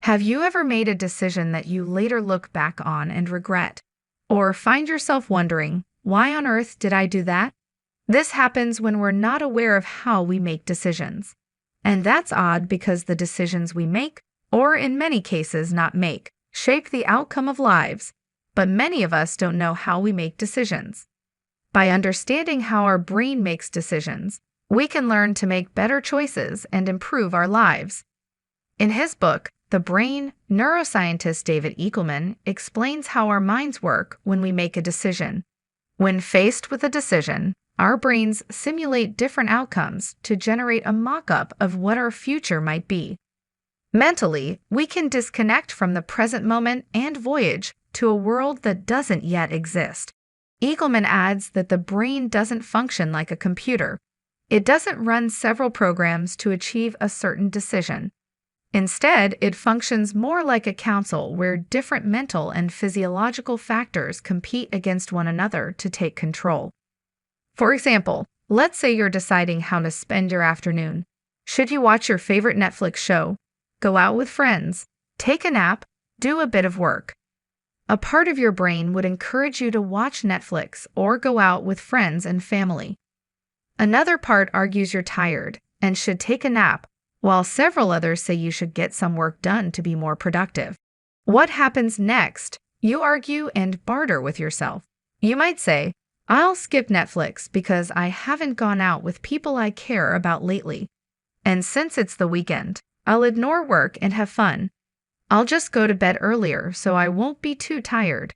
Have you ever made a decision that you later look back on and regret? Or find yourself wondering, why on earth did I do that? This happens when we're not aware of how we make decisions. And that's odd because the decisions we make, or in many cases not make, shape the outcome of lives. But many of us don't know how we make decisions. By understanding how our brain makes decisions, we can learn to make better choices and improve our lives. In his book, The Brain, neuroscientist David Eagleman explains how our minds work when we make a decision. When faced with a decision, our brains simulate different outcomes to generate a mock-up of what our future might be. Mentally, we can disconnect from the present moment and voyage to a world that doesn't yet exist. Eagleman adds that the brain doesn't function like a computer. It doesn't run several programs to achieve a certain decision. Instead, it functions more like a council where different mental and physiological factors compete against one another to take control. For example, let's say you're deciding how to spend your afternoon. Should you watch your favorite Netflix show, go out with friends, take a nap, do a bit of work? A part of your brain would encourage you to watch Netflix or go out with friends and family. Another part argues you're tired and should take a nap, while several others say you should get some work done to be more productive. What happens next? You argue and barter with yourself. You might say, I'll skip Netflix because I haven't gone out with people I care about lately. And since it's the weekend, I'll ignore work and have fun. I'll just go to bed earlier so I won't be too tired.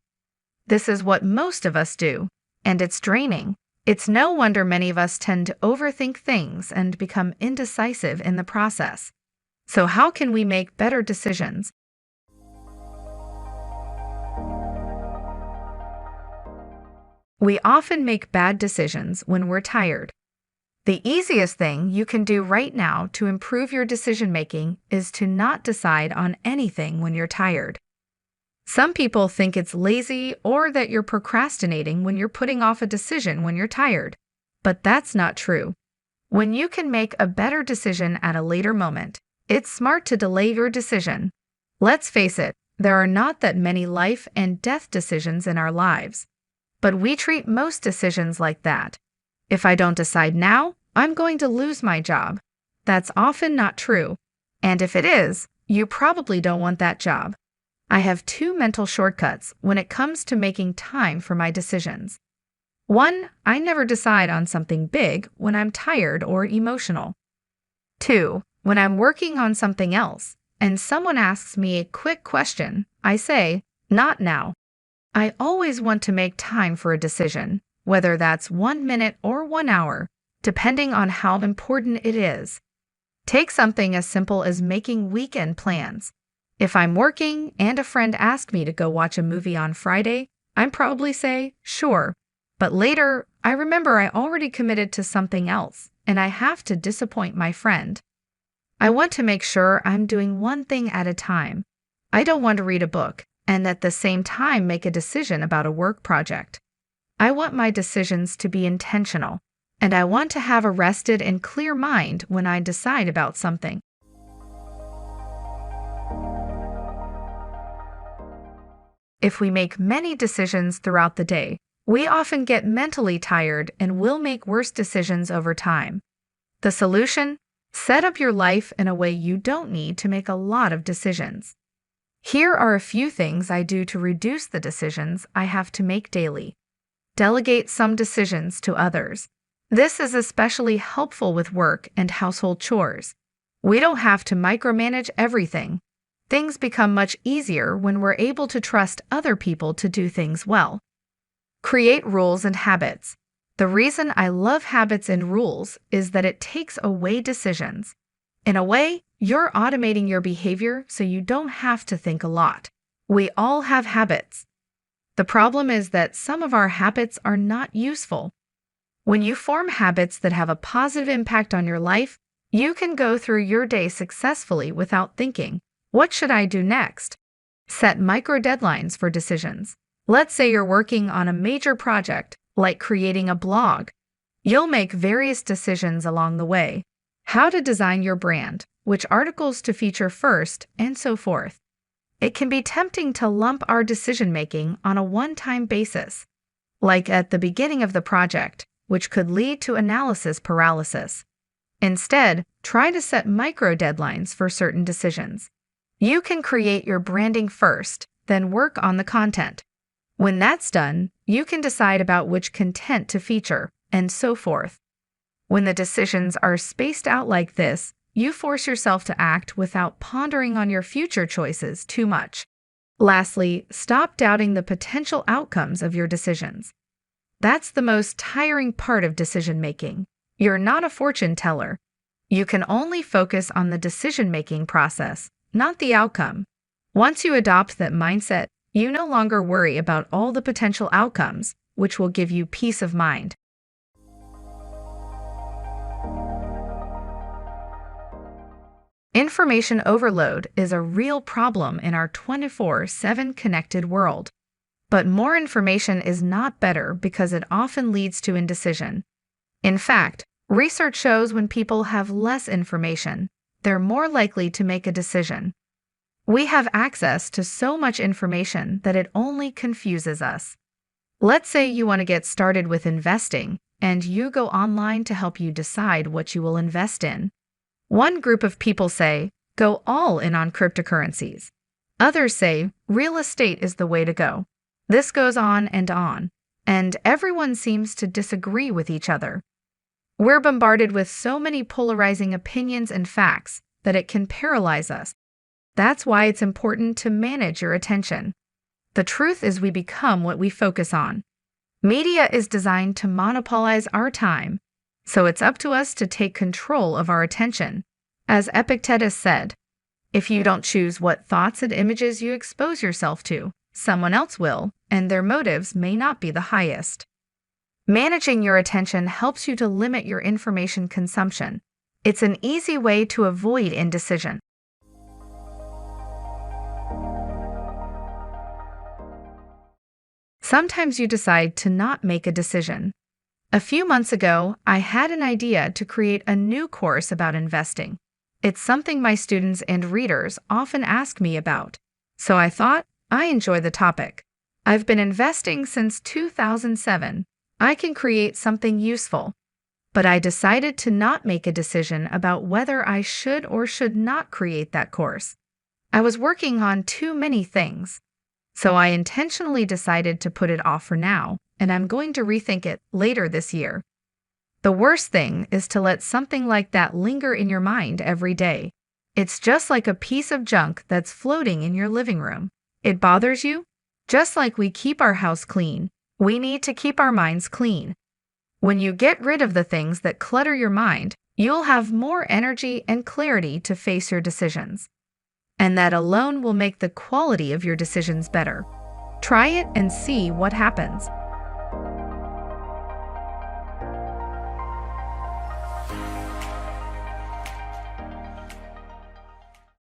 This is what most of us do, and it's draining. It's no wonder many of us tend to overthink things and become indecisive in the process. So how can we make better decisions? We often make bad decisions when we're tired. The easiest thing you can do right now to improve your decision-making is to not decide on anything when you're tired. Some people think it's lazy or that you're procrastinating when you're putting off a decision when you're tired, but that's not true. When you can make a better decision at a later moment, it's smart to delay your decision. Let's face it, there are not that many life and death decisions in our lives, but we treat most decisions like that. If I don't decide now, I'm going to lose my job. That's often not true, and if it is, you probably don't want that job. I have two mental shortcuts when it comes to making time for my decisions. 1, I never decide on something big when I'm tired or emotional. 2, when I'm working on something else and someone asks me a quick question, I say, not now. I always want to make time for a decision, whether that's 1 minute or 1 hour, depending on how important it is. Take something as simple as making weekend plans. If I'm working and a friend asks me to go watch a movie on Friday, I'd probably say, sure. But later, I remember I already committed to something else, and I have to disappoint my friend. I want to make sure I'm doing one thing at a time. I don't want to read a book and at the same time make a decision about a work project. I want my decisions to be intentional, and I want to have a rested and clear mind when I decide about something. If we make many decisions throughout the day, we often get mentally tired and will make worse decisions over time. The solution? Set up your life in a way you don't need to make a lot of decisions. Here are a few things I do to reduce the decisions I have to make daily. Delegate some decisions to others. This is especially helpful with work and household chores. We don't have to micromanage everything. Things become much easier when we're able to trust other people to do things well. Create rules and habits. The reason I love habits and rules is that it takes away decisions. In a way, you're automating your behavior so you don't have to think a lot. We all have habits. The problem is that some of our habits are not useful. When you form habits that have a positive impact on your life, you can go through your day successfully without thinking, what should I do next? Set micro deadlines for decisions. Let's say you're working on a major project, like creating a blog. You'll make various decisions along the way. How to design your brand, which articles to feature first, and so forth. It can be tempting to lump our decision-making on a one-time basis, like at the beginning of the project, which could lead to analysis paralysis. Instead, try to set micro deadlines for certain decisions. You can create your branding first, then work on the content. When that's done, you can decide about which content to feature, and so forth. When the decisions are spaced out like this, you force yourself to act without pondering on your future choices too much. Lastly, stop doubting the potential outcomes of your decisions. That's the most tiring part of decision-making. You're not a fortune teller. You can only focus on the decision-making process, not the outcome. Once you adopt that mindset, you no longer worry about all the potential outcomes, which will give you peace of mind. Information overload is a real problem in our 24/7 connected world. But more information is not better because it often leads to indecision. In fact, research shows when people have less information, they're more likely to make a decision. We have access to so much information that it only confuses us. Let's say you want to get started with investing, and you go online to help you decide what you will invest in. One group of people say, go all in on cryptocurrencies. Others say, real estate is the way to go. This goes on, and everyone seems to disagree with each other. We're bombarded with so many polarizing opinions and facts that it can paralyze us. That's why it's important to manage your attention. The truth is we become what we focus on. Media is designed to monopolize our time, so it's up to us to take control of our attention. As Epictetus said, if you don't choose what thoughts and images you expose yourself to, someone else will, and their motives may not be the highest. Managing your attention helps you to limit your information consumption. It's an easy way to avoid indecision. Sometimes you decide to not make a decision. A few months ago, I had an idea to create a new course about investing. It's something my students and readers often ask me about, so I thought, I enjoy the topic. I've been investing since 2007. I can create something useful. But I decided to not make a decision about whether I should or should not create that course. I was working on too many things. So I intentionally decided to put it off for now, and I'm going to rethink it later this year. The worst thing is to let something like that linger in your mind every day. It's just like a piece of junk that's floating in your living room. It bothers you? Just like we keep our house clean, we need to keep our minds clean. When you get rid of the things that clutter your mind, you'll have more energy and clarity to face your decisions. And that alone will make the quality of your decisions better. Try it and see what happens.